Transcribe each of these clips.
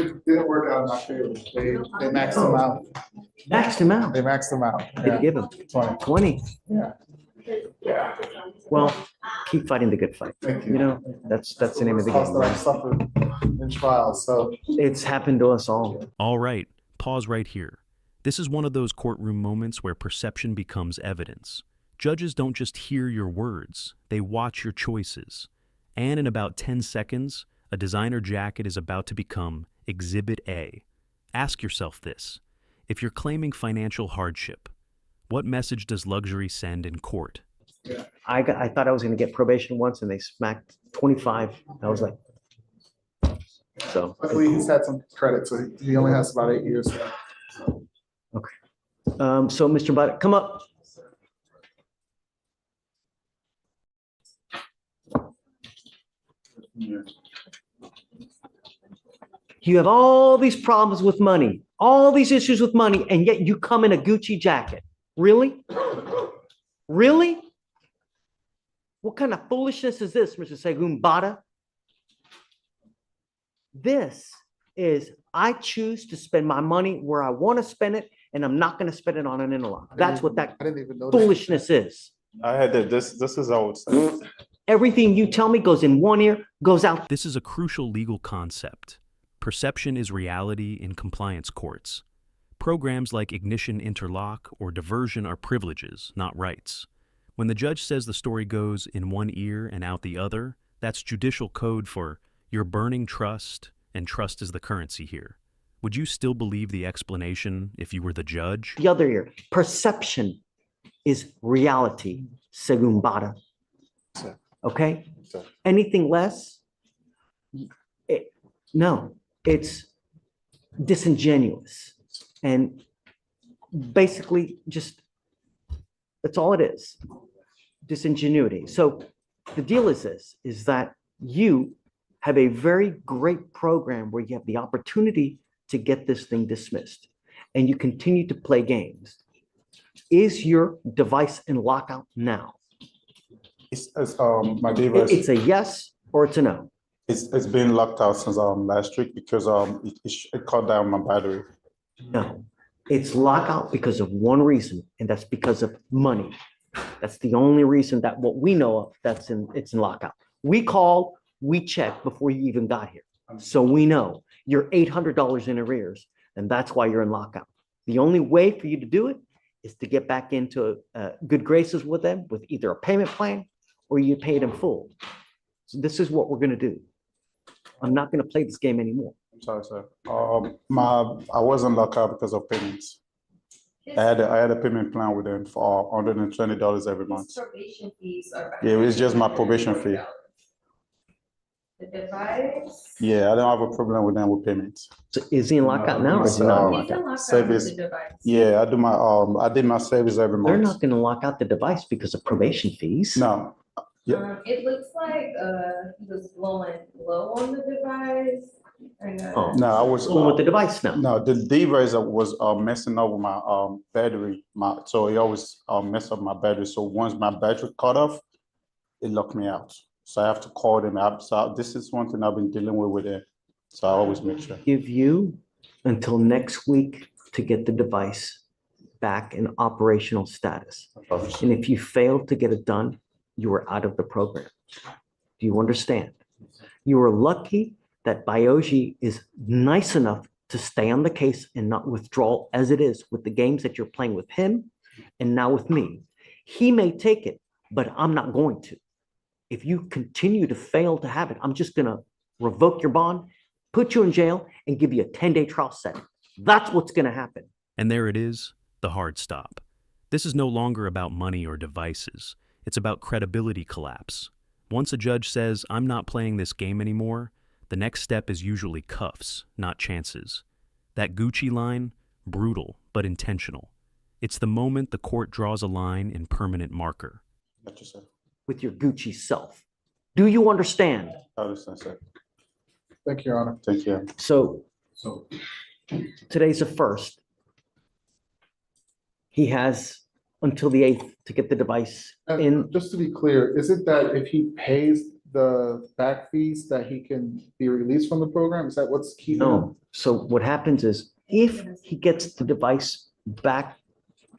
it didn't work out in my favor. They maxed him out. Maxed him out. They maxed him out. Did you give him 20. 20? Yeah. Yeah. Well, keep fighting the good fight. Thank you. You know, that's the name of the Cost game. that I Right? suffered in trials. So It's happened to us all. All right, pause right here. This is one of those courtroom moments where perception becomes evidence. Judges don't just hear your words, they watch your choices. And in about 10 seconds, a designer jacket is about to become Exhibit A. Ask yourself this. If you're claiming financial hardship, what message does luxury send in court? I thought I was going to get probation once, and they smacked 25. I was like, so. luckily he's had some credit. So he only has about 8 years. So Mr. Butt, come up. You have all these problems with money, all these issues with money, and yet you come in a Gucci jacket. Really? Really? What kind of foolishness is this, Mr. Según Bada? This is, I choose to spend my money where I want to spend it, and I'm not going to spend it on an interlock. That's what that I didn't even know that. foolishness is. I had that. This is how it's. Everything you tell me goes in one ear, goes out. This is a crucial legal concept. Perception is reality in compliance courts. Programs like ignition interlock or diversion are privileges, not rights. When the judge says the story goes in one ear and out the other, that's judicial code for you're burning trust, and trust is the currency here. Would you still believe the explanation if you were the judge? The other ear. Perception is reality, Según Bada. Sir. Okay? Sir. Anything less? No, it's disingenuous. And basically just, that's all it is. Disingenuity. So the deal is this, is that you have a very great program where you have the opportunity to get this thing dismissed, and you continue to play games. Is your device in lockout now? It's my device. It's a yes or it's a no. It's been locked out since last week because it cut down my battery. No, it's lockout because of one reason, and that's because of money. That's the only reason that what we know of it's in lockout. We called, we checked before you even got here. So we know you're $800 in arrears, and that's why you're in lockout. The only way for you to do it is to get back into good graces with them with either a payment plan or you pay it in full. So this is what we're going to do. I'm not going to play this game anymore. I'm sorry, sir. I wasn't locked out because of payments. I had a payment plan with them for $120 every month. Probation fees are. Yeah, it was just my probation fee. The device. Yeah, I don't have a problem with them with payments. So is he in lockout now or is he not in He's in lockout? lockout Service. with the device. Yeah, I did my service every They're month. not going to lock out the device because of probation fees. No. Yeah. It looks like he was blowing low on the device. Oh. No, I was. Going with the device now. No, the device was messing up with my battery. So it always messed up my battery. So once my battery cut off, it locked me out. So I have to call them up. So this is one thing I've been dealing with it. So I always make sure. Give you until next week to get the device back in operational status. And if you fail to get it done, you are out of the program. Do you understand? You are lucky that Bioji is nice enough to stay on the case and not withdraw as it is with the games that you're playing with him and now with me. He may take it, but I'm not going to. If you continue to fail to have it, I'm just going to revoke your bond, put you in jail, and give you a 10-day trial setting. That's what's going to happen. And there it is, the hard stop. This is no longer about money or devices. It's about credibility collapse. Once a judge says, I'm not playing this game anymore, the next step is usually cuffs, not chances. That Gucci line, brutal but intentional. It's the moment the court draws a line in permanent marker. Got you, sir. With your Gucci self. Do you understand? I understand, sir. Thank you, Your Honor. Thank you. So today's the first. He has until the 8th to get the device in. And just to be clear, is it that if he pays the back fees that he can be released from the program? Is that what's keeping him? No. So what happens is if he gets the device back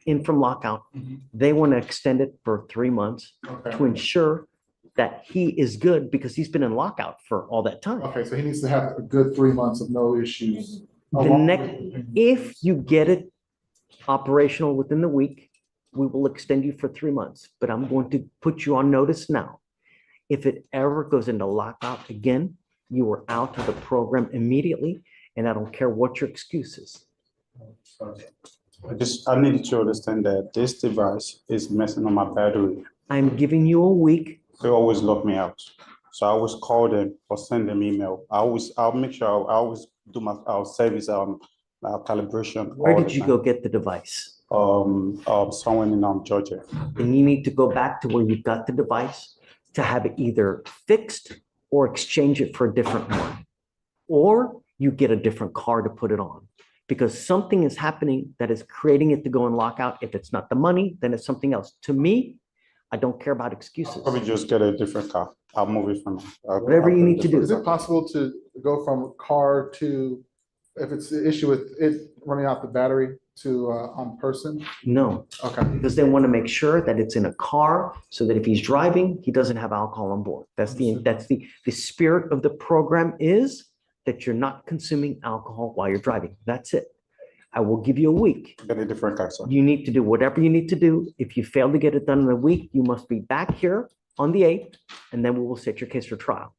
in from lockout, Mhm. they want to extend it for 3 months Okay. to ensure that he is good because he's been in lockout for all that time. Okay, so he needs to have a good 3 months of no issues. The along next, with- if you get it operational within the week, we will extend you for 3 months, but I'm going to put you on notice now. If it ever goes into lockout again, you are out of the program immediately, and I don't care what your excuse is. I need to understand that this device is messing on my battery. I'm giving you a week. They always lock me out. So I always call them or send them email. I'll make sure I always do our service, calibration. Where all did the you time. go get the device? Somewhere in Georgia. And you need to go back to where you got the device to have it either fixed or exchange it for a different one. Or you get a different car to put it on. Because something is happening that is creating it to go in lockout. If it's not the money, then it's something else. To me, I don't care about excuses. Probably just get a different car. I'll move it from. Whatever you need to do. Is it possible to go from car to, if it's the issue with it running out the battery, to on person? No, Okay, because they want to make sure that it's in a car so that if he's driving, he doesn't have alcohol on board. The spirit of the program is that you're not consuming alcohol while you're driving. That's it. I will give you a week. Get a different car, sir. You need to do whatever you need to do. If you fail to get it done in a week, you must be back here on the 8th, and then we will set your case for trial.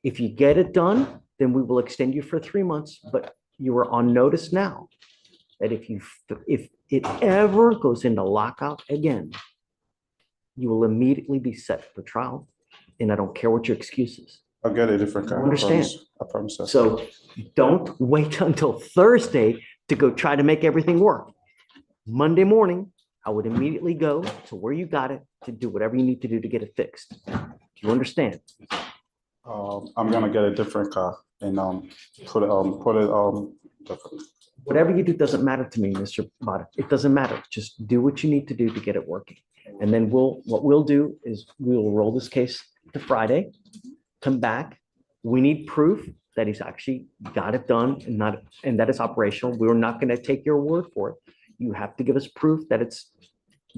If you get it done, then we will extend you for 3 months, but you are on notice now that if it ever goes into lockout again, you will immediately be set for trial, and I don't care what your excuse is. I'll get a different car. Understand. I promise. Sir. So don't wait until Thursday to go try to make everything work. Monday morning, I would immediately go to where you got it to do whatever you need to do to get it fixed. Do you understand? I'm gonna get a different car and put it. Different. Whatever you do doesn't matter to me, Mr. Bada. It doesn't matter. Just do what you need to do to get it working. And then what we'll do is we'll roll this case to Friday, come back. We need proof that he's actually got it done and that it's operational. We're not going to take your word for it. You have to give us proof that it's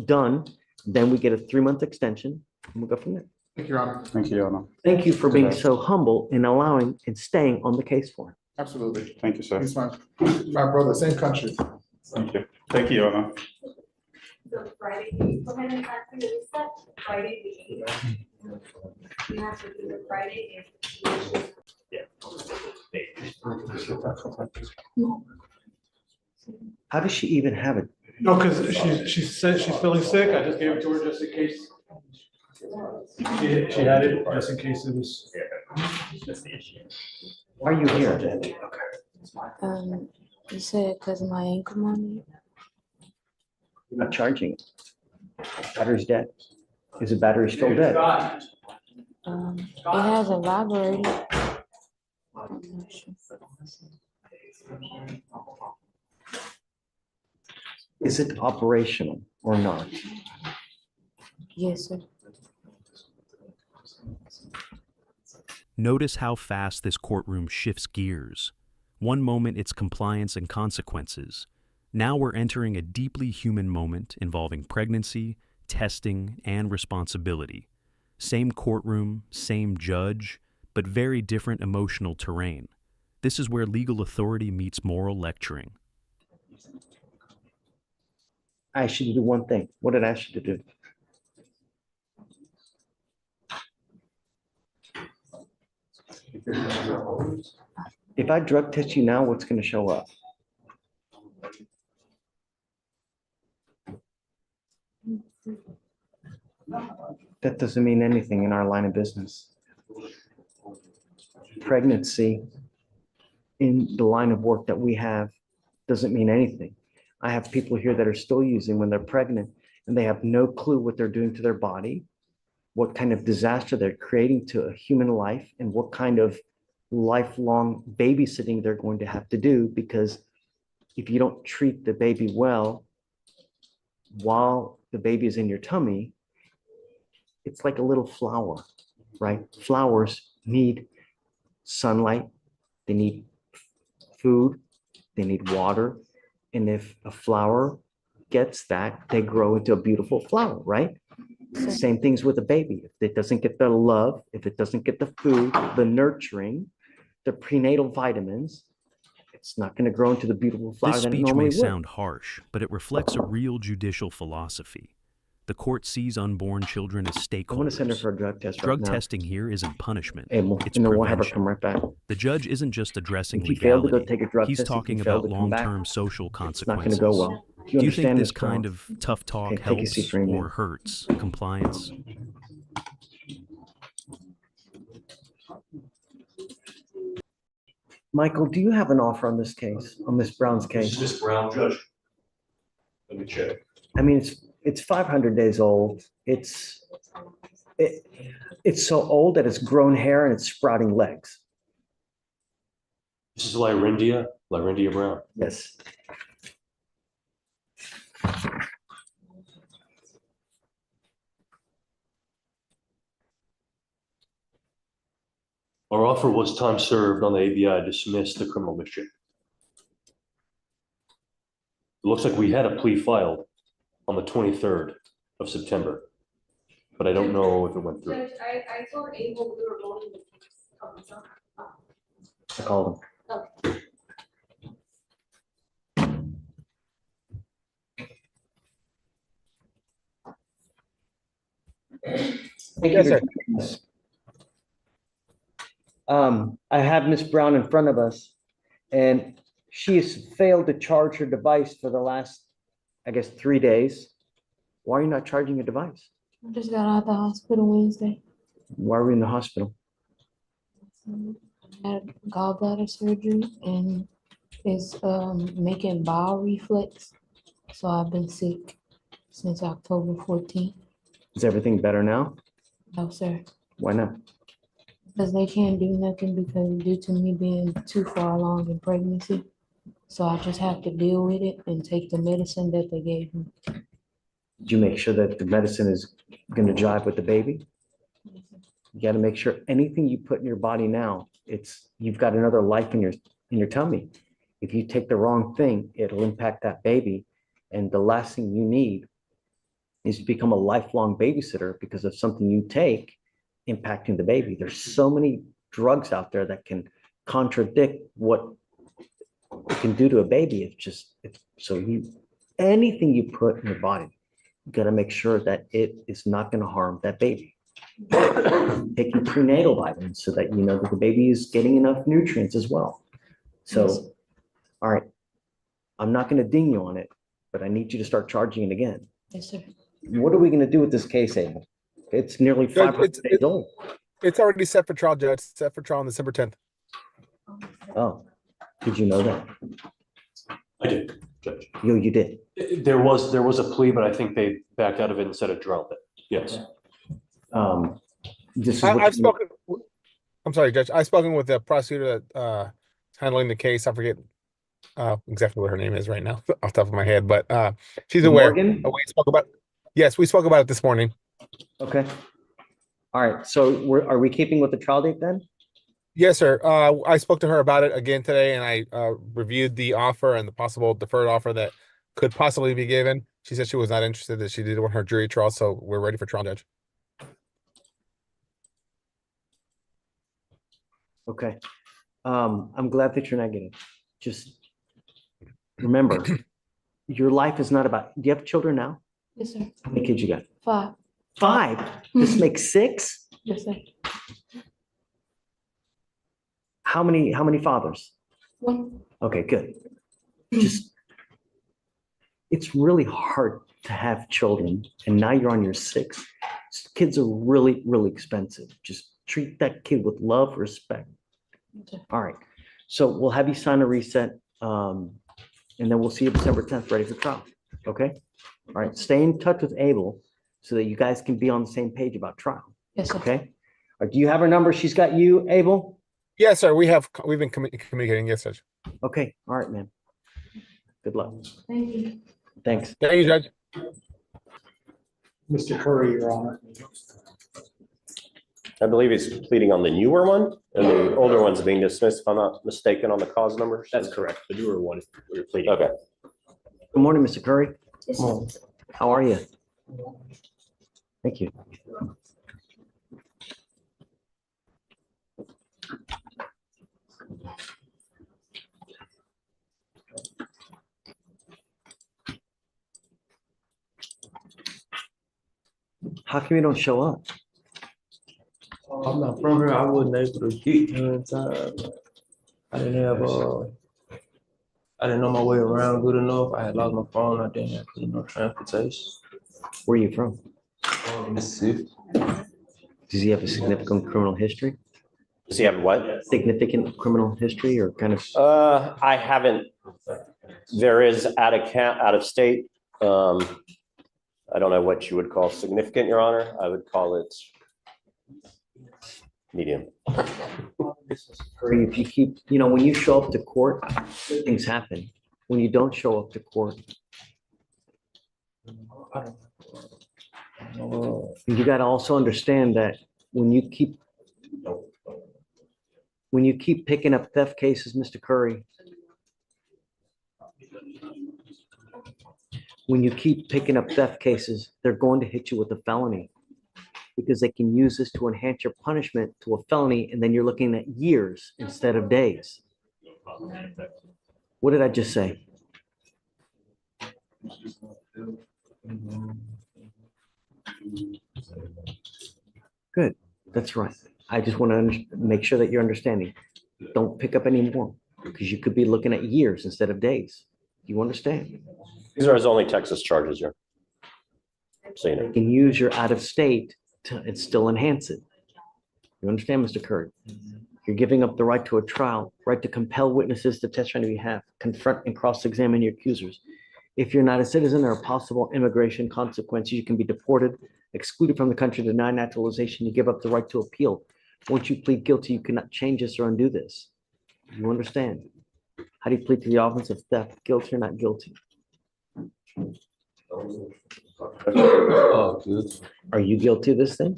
done. Then we get a 3-month extension and we'll go from there. thank you, Your Honor. Thank you, Your Honor. Thank you for being so humble and allowing and staying on the case for him. Absolutely. Thank you, sir. He's my brother, same country. Thank you. Thank you, Your Honor. So Friday, can you go ahead and back to the set? Friday, the 8th. You have to do it Friday if. How does she even have it? No, because she said she's feeling sick. I just gave it to her just in case. She had it just in case it was. Why are you here? You said because of my ankle money. You're not charging it. Battery's dead. Is the battery still dead? It hasn't vibrated. I'm not sure. Is it operational or not? Yes, sir. Notice how fast this courtroom shifts gears. One moment it's compliance and consequences. Now we're entering a deeply human moment involving pregnancy, testing, and responsibility. Same courtroom, same judge, but very different emotional terrain. This is where legal authority meets moral lecturing. I asked you to do one thing. What did I ask you to do? If I drug test you now, what's going to show up? That doesn't mean anything in our line of business. Pregnancy in the line of work that we have doesn't mean anything. I have people here that are still using when they're pregnant and they have no clue what they're doing to their body, what kind of disaster they're creating to a human life, and what kind of lifelong babysitting they're going to have to do, because if you don't treat the baby well while the baby is in your tummy, it's like a little flower. right? Flowers need sunlight, they need food, they need water. And if a flower gets that, they grow into a beautiful flower, right? Same things with a baby. If it doesn't get the love, if it doesn't get the food, the nurturing, the prenatal vitamins, it's not going to grow into the beautiful flower This that it speech normally may would. sound harsh, but it reflects a real judicial philosophy. The court sees unborn children as I want to send her stakeholders. for a drug test right Drug now. testing here isn't punishment, Abel, it's and then we'll have her prevention. come right back. The judge isn't just addressing If you fail to go legality, take a drug he's test, if you talking fail about to come back, long-term social it's not going consequences. to go well. Do you Do you think understand this this, kind Brown? of tough talk Okay, take a seat helps for me, or man. hurts compliance? Michael, do you have an offer on this case, on Miss Brown's This is case? Miss Brown, Judge. Let me check. I mean, it's 500 days old. It's so old that it's grown hair and it's sprouting legs. This is Lyrindia Brown. Yes. Our offer was time served on the ABI, dismissed the criminal mischief. It looks like we had a plea filed on the 23rd of September, but I don't know if it went through. Judge, I told Abel we were voting the case. Oh, so- I called him. Okay. Thank Yes, you. sir. I have Miss Brown in front of us, and she has failed to charge her device for the last, I guess, 3 days. Why are you not charging your device? I just got out of the hospital Wednesday. Why are we in the hospital? I had gallbladder surgery and it's making bowel reflex. So I've been sick since October 14th. Is everything better now? No, sir. Why not? Because they can't do nothing because due to me being too far along in pregnancy. So I just have to deal with it and take the medicine that they gave me. Did you make sure that the medicine is going to jive with the baby? You got to make sure anything you put in your body now, you've got another life in your tummy. If you take the wrong thing, it'll impact that baby. And the last thing you need is to become a lifelong babysitter because of something you take impacting the baby. There's so many drugs out there that can contradict what it can do to a baby. Anything you put in your body, you got to make sure that it is not going to harm that baby. Taking prenatal vitamins so that you know that the baby is getting enough nutrients as well. So, all right, I'm not going to ding you on it, but I need you to start charging it again. Yes, sir. What are we going to do with this case, Abel? It's nearly Judge, 500 days old. It's already set for trial, Judge. Set for trial on December 10th. Oh, did you know that? I did, Judge. You did. There was a plea, but I think they backed out of it and said it dropped it. Yes. This is I've spoken. I'm sorry, Judge. I've spoken with the prosecutor that handling the case. I forget exactly what her name is right now off the top of my head, but she's aware. Morgan? We spoke about. Yes, we spoke about it this morning. Okay. All right. So are we keeping with the trial date then? Yes, sir. I spoke to her about it again today, and I reviewed the offer and the possible deferred offer that could possibly be given. She said she was not interested, that she did want her jury trial, so we're ready for trial, Judge. Okay. I'm glad that you're negative. Just remember, your life is not about, do you have children now? Yes, sir. How many kids you got? 5. 5? This makes 6? Yes, sir. How many fathers? 1. Okay, good. Just, it's really hard to have children, and now you're on your 6th. Kids are really, really expensive. Just treat that kid with love, respect. Okay. All right. So we'll have you sign a reset, and then we'll see you December 10th, ready for trial. Okay? All right. Stay in touch with Abel so that you guys can be on the same page about trial. Yes, sir. Okay? Do you have her number? She's got you, Abel? Yes, sir. We've been communicating. Yes, Judge. Okay. All right, man. Good luck. Thank you. Thanks. Thank you, Judge. Mr. Curry, Your Honor. I believe he's pleading on the newer one, and the older one's being dismissed, if I'm not mistaken, on the cause numbers. That's correct. The newer one, we're pleading. Okay. Good morning, Mr. Curry. How are you? Thank you. How come you don't show up? I'm not from here. I wasn't able to get here in time. I didn't have I didn't know my way around good enough. I had lost my phone. I didn't have transportation. Where are you from? Mississippi. Does he have a significant criminal history? Does he have what? Significant criminal history or kind of? I haven't, there is out of state. I don't know what you would call significant, Your Honor. I would call it medium. If you keep, when you show up to court, things happen. When you don't show up to court, you got to also understand that when you keep picking up theft cases, Mr. Curry, when you keep picking up theft cases, they're going to hit you with a felony because they can use this to enhance your punishment to a felony, and then you're looking at years instead of days. What did I just say? Good. That's right. I just want to make sure that you're understanding. Don't pick up any more because you could be looking at years instead of days. You understand? These are his only Texas charges here. So, You can use your out of state and still enhance it. You understand, Mr. Curry? You're giving up the right to a trial, right to compel witnesses to testify on your behalf, confront and cross-examine your accusers. If you're not a citizen, there are possible immigration consequences. You can be deported, excluded from the country, denied naturalization. You give up the right to appeal. Once you plead guilty, you cannot change this or undo this. You understand? How do you plead to the offense of theft? Guilty or not guilty? Oh, good. Are you guilty of this thing?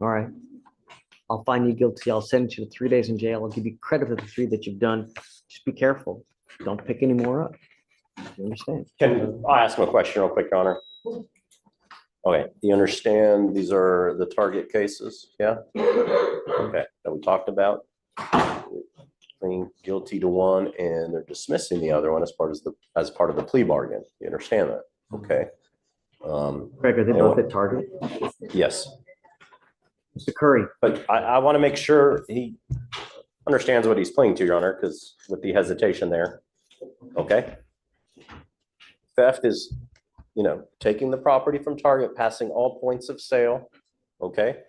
All right. I'll find you guilty. I'll send you to 3 days in jail. I'll give you credit for the 3 that you've done. Just be careful. Don't pick any more up. You understand? I'll ask him a question real quick, Your Honor. Okay, you understand these are the target cases, yeah? Okay, that we talked about. Pleading guilty to one and they're dismissing the other one as part of the plea bargain. You understand that? Okay. Greg, are they both at target? Yes, Mr. Curry, but I want to make sure he understands what he's pleading to, Your Honor, because with the hesitation there, okay? Theft is, taking the property from Target, passing all points of sale, okay?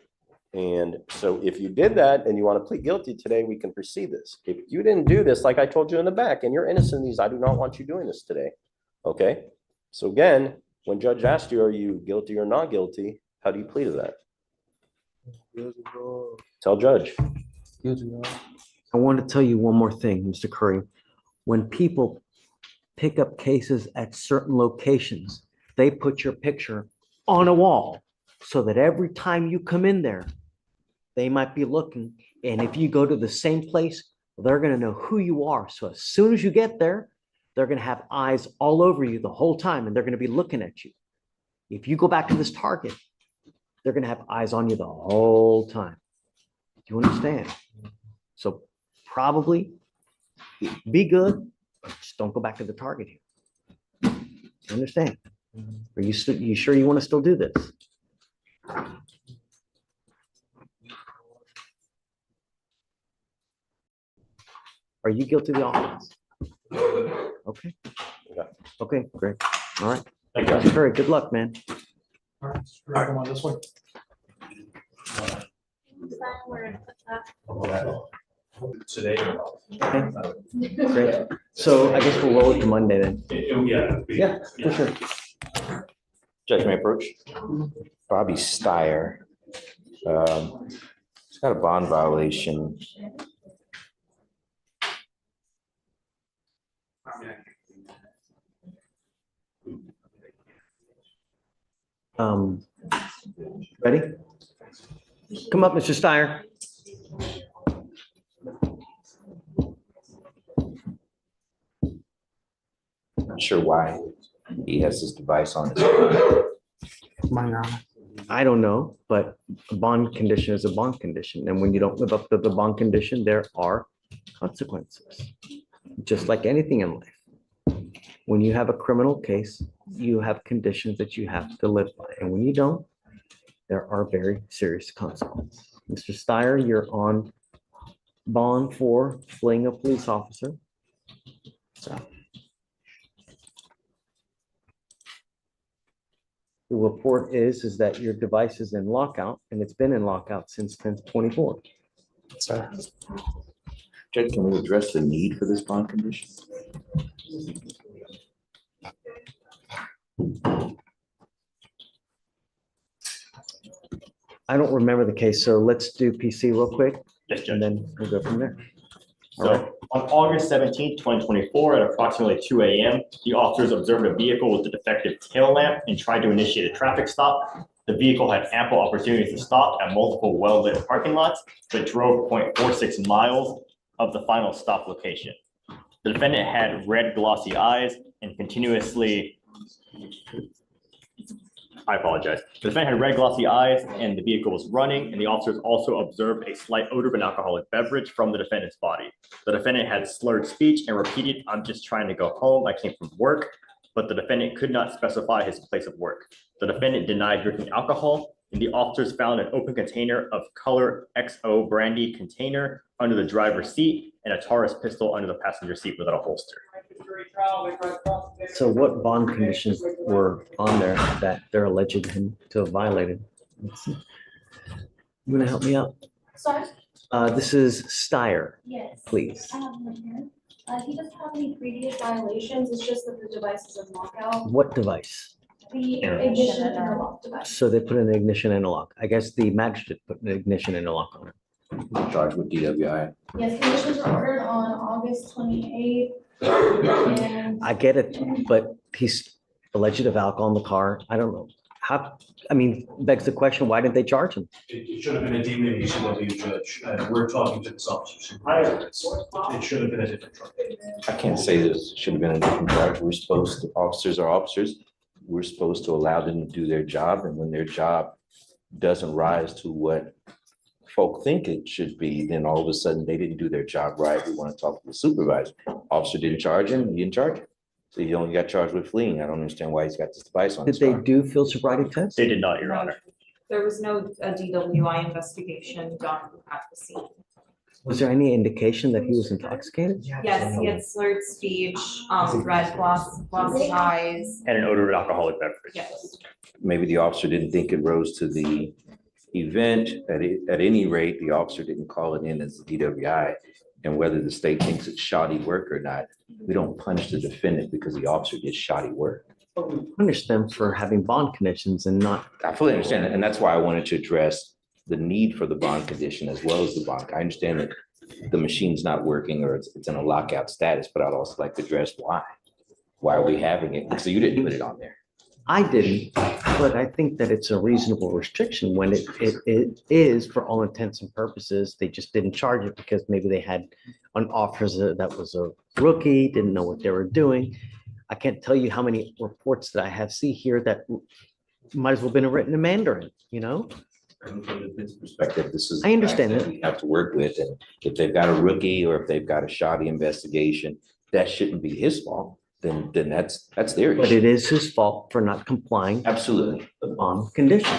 And so if you did that and you want to plead guilty today, we can proceed this. If you didn't do this, like I told you in the back, and you're innocent of these, I do not want you doing this today, okay? So again, when judge asked you, are you guilty or not guilty? How do you plead to that? Tell judge. I want to tell you one more thing, Mr. Curry. When people pick up cases at certain locations, they put your picture on a wall so that every time you come in there, they might be looking. And if you go to the same place, they're going to know who you are. So as soon as you get there, they're going to have eyes all over you the whole time, and they're going to be looking at you. If you go back to this Target, they're going to have eyes on you the whole time. Do you understand? So probably be good. Just don't go back to the Target here. You understand? Are you sure you want to still do this? Are you guilty of the offense? Okay. Okay, great. All right. Thank you. Mr. Curry, good luck, man. All right, come on this way. Today. Okay, great. So I guess we'll roll it to Monday then. Yeah. Yeah, for sure. Judge may approach. Bobby Steyer. He's got a bond violation. Ready? Come up, Mr. Steyer. Not sure why he has this device on his phone. I don't know, but a bond condition is a bond condition. And when you don't live up to the bond condition, there are consequences. Just like anything in life. When you have a criminal case, you have conditions that you have to live by. And when you don't, there are very serious consequences. Mr. Steyer, you're on bond for fleeing a police officer. So. The report is that your device is in lockout and it's been in lockout since 10/24. Judge, can we address the need for this bond condition? I don't remember the case, so let's do PC real quick Yes, Judge. and then we'll go from there. All right. So on August 17th, 2024, at approximately 2 a.m., the officers observed a vehicle with a defective tail lamp and tried to initiate a traffic stop. The vehicle had ample opportunities to stop at multiple well-lit parking lots, but drove 0.46 miles of the final stop location. The defendant had red glossy eyes and continuously, I apologize. The defendant had red glossy eyes and the vehicle was running, and the officers also observed a slight odor of an alcoholic beverage from the defendant's body. The defendant had slurred speech and repeated, "I'm just trying to go home. I came from work," but the defendant could not specify his place of work. The defendant denied drinking alcohol, and the officers found an open container of color XO brandy container under the driver's seat and a Taurus pistol under the passenger seat without a holster. So what bond conditions were on there that they're alleged him to have violated? Let's see. You gonna help me out? Sorry? This is Steyer, Yes. please. I have one here. He doesn't have any previous violations. It's just that the device is in lockout. What device? The ignition interlock device. So they put an ignition in a lock. I guess the magistrate put an ignition in a lock on it. Charged with DWI. Yes, conditions were ordered on August 28th. And I get it, but he's alleged of alcohol in the car. I don't know. How, I mean, begs the question, why didn't they charge him? It should have been a deviation of you, Judge. We're talking to this officer. It should have been a different charge. I can't say this should have been a different charge. We're supposed to, officers are officers. We're supposed to allow them to do their job, and when their job doesn't rise to what folk think it should be, then all of a sudden they didn't do their job right. We want to talk to the supervisor. Officer didn't charge him, he didn't charge him. So he only got charged with fleeing. I don't understand why he's got this device on Did his they car. do field sobriety tests? They did not, Your Honor. There was no DWI investigation done at the scene. Was there any indication that he was intoxicated? Yes, he had slurred speech, red glossy eyes. And an odor of alcoholic beverage. Yes. Maybe the officer didn't think it rose to the event. At any rate, the officer didn't call it in as a DWI. And whether the state thinks it's shoddy work or not, we don't punish the defendant because the officer did shoddy work. Punish them for having bond conditions and not. I fully understand that, and that's why I wanted to address the need for the bond condition as well as the bond. I understand that the machine's not working or it's in a lockout status, but I'd also like to address why. Why are we having it? So you didn't put it on there. I didn't, but I think that it's a reasonable restriction when it is, for all intents and purposes, they just didn't charge it because maybe they had an officer that was a rookie, didn't know what they were doing. I can't tell you how many reports that I have see here that might as well have been written in Mandarin, you know? From the defense perspective, this is. I understand the facts that we have to work with, and if they've got a rookie or if they've got a shoddy investigation, that shouldn't be his fault. Then that's their But issue. it is his fault for not complying Absolutely. on condition.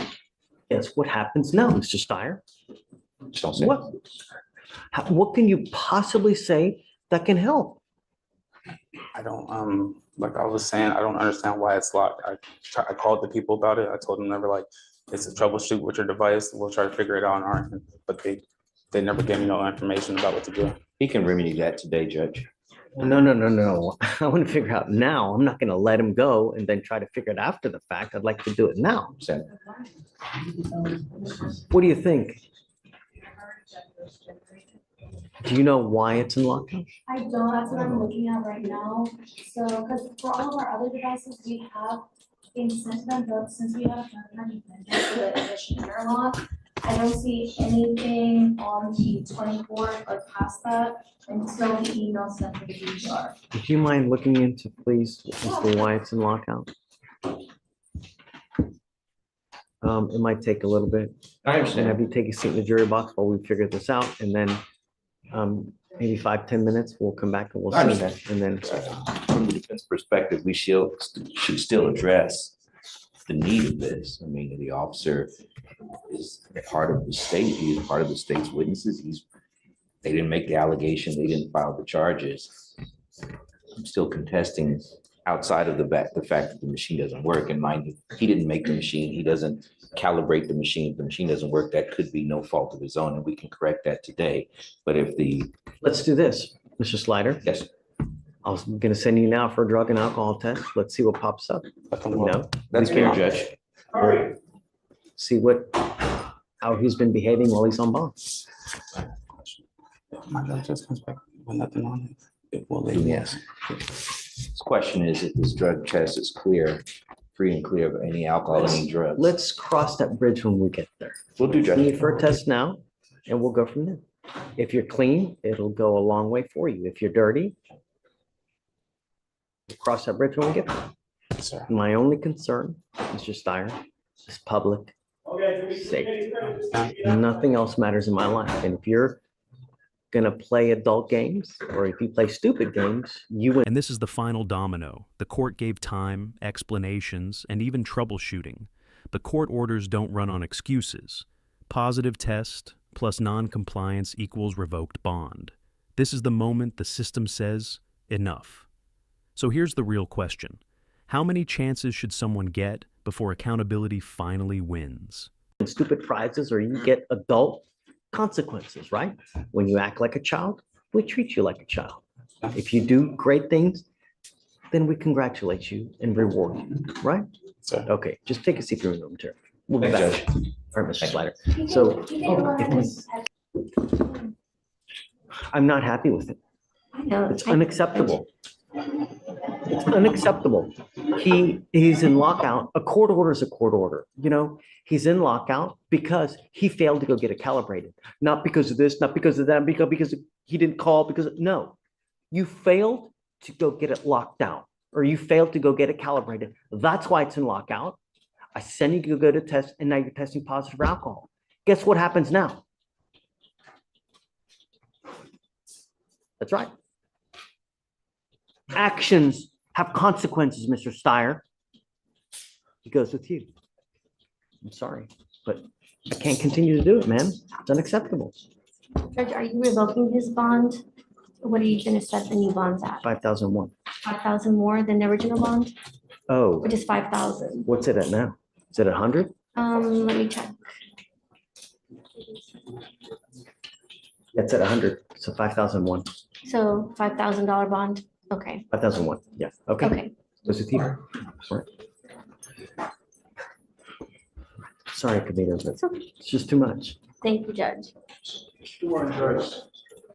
Yes, what happens now, Mr. Steyer? Just don't say. What? What can you possibly say that can help? I don't, like I was saying, I don't understand why it's locked. I called the people about it. I told them never like, it's a troubleshoot with your device. We'll try to figure it out on our end, but they never gave me no information about what to do. He can remedy that today, Judge. No. I want to figure out now. I'm not going to let him go and then try to figure it after the fact. I'd like to do it now. What do you think? Do you know why it's in lockout? I don't, that's what I'm looking at right now. So, because for all of our other devices, we have in sentiment, but since we have any amendments to the addition interlock, I don't see anything on the 24th or past that until the email sent to the DGR. Would you mind looking into, please, as to why it's in lockout? It might take a little bit. I And understand. have you take a seat in the jury box while we figure this out, and then maybe 5-10 minutes, we'll come back and we'll I see that, and then. From the defense perspective, we should still address the need of this. I mean, the officer is part of the state, he is part of the state's witnesses, they didn't make the allegation, they didn't file the charges. I'm still contesting outside of the fact that the machine doesn't work, and mind you, he didn't make the machine, he doesn't calibrate the machine. If the machine doesn't work, that could be no fault of his own, and we can correct that today. But if Let's do this, Mr. Slider. yes, I was gonna send you now for a drug and alcohol test. Let's see what pops up. No, that's fair, Judge. see how he's been behaving while he's on bond. My drug test comes back with nothing on it. It will leave me. Yes. This question is if this drug test is free and clear of any alcohol, any drugs. Let's cross that bridge when we get there. We'll do, Need Judge. for a test now, and we'll go from there. If you're clean, it'll go a long way for you. If you're dirty, cross that bridge when we get there. Sir. My only concern, Mr. Steyer, is public safety. Nothing else matters in my life. And if you're gonna play adult games, or if you play stupid games, you win. And this is the final domino. The court gave time, explanations, and even troubleshooting. But court orders don't run on excuses. Positive test plus non-compliance equals revoked bond. This is the moment the system says, enough. So here's the real question. How many chances should someone get before accountability finally wins? Stupid prizes, or you get adult consequences, right? When you act like a child, we treat you like a child. If you do great things, then we congratulate you and reward you, right? Sir. Okay, just take a seat for a moment here. We'll be Thanks, back. All right, Mr. Slider. So I'm not happy with it. It's unacceptable. It's unacceptable. He's in lockout. A court order is a court order. You know, he's in lockout because he failed to go get it calibrated. Not because of this, not because of that, because he didn't call, no. You failed to go get it locked down, or you failed to go get it calibrated. That's why it's in lockout. I send you to go to test, and now you're testing positive for alcohol. Guess what happens now? That's right. Actions have consequences, Mr. Steyer. He goes with you. I'm sorry, but I can't continue to do it, man. It's unacceptable. Judge, are you revoking his bond? What are you gonna set the new bonds at? 5,001. 5,000 more than the original bond, Oh, which is 5,000? what's it at now? Is it 100? Let me check. It's at 100, so 5,001. So $5,000 bond, okay, 5,001, yeah, okay. okay. Goes with you. All right. Sorry, Kavita, but It's okay. it's just too much. Thank you, Judge. Good morning, Judge.